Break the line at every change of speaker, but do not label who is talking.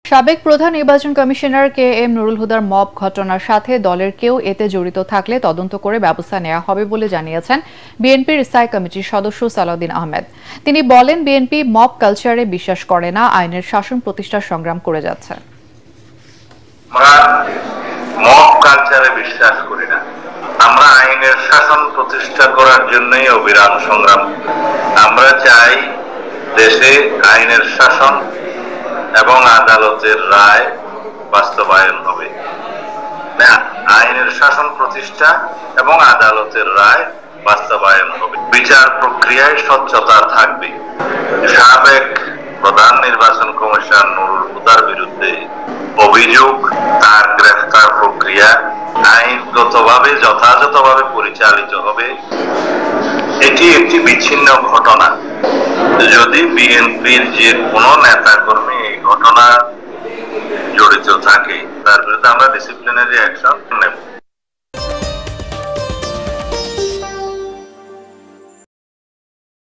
সাবেক প্রধান নির্বাচন কমিশনার কে এম নুরুল হুদার মব ঘটনার সাথে দলের কেউ এতে জড়িত থাকলে তদন্ত করে ব্যবস্থা নেওয়া হবে বলে জানিয়েছেন বিএনপির স্থায়ী কমিটির সদস্য সালাউদ্দিন আহমেদ। তিনি বলেন, বিএনপি মব কালচারে বিশ্বাস করে না, আইনের শাসন প্রতিষ্ঠার সংগ্রাম করে যাচ্ছে।
মব কালচারে বিশ্বাস করি না, আমরা আইনের শাসন প্রতিষ্ঠা করার জন্যই অবিরাম সংগ্রাম। আমরা চাই দেশে আইনের শাসন এবং আদালতের রায় বাস্তবায়ন হবে। আইনের শাসন প্রতিষ্ঠা এবং আদালতের রায় বাস্তবায়ন হবে। বিচার প্রক্রিয়ায় স্বচ্ছতা থাকবে। সাবেক প্রধান নির্বাচন কমিশন নুরুল হুদার বিরুদ্ধে অভিযোগ, তার গ্রেফতার প্রক্রিয়া আইনগতভাবে যথাযথভাবে পরিচালিত হবে। এটি একটি বিচ্ছিন্ন ঘটনা। যদি বিএনপির যে কোনো নেতা কর্মী এই ঘটনা জড়িত থাকে, তার বিরুদ্ধে আমরা ডিসিপ্লিনারি অ্যাকশন নেব।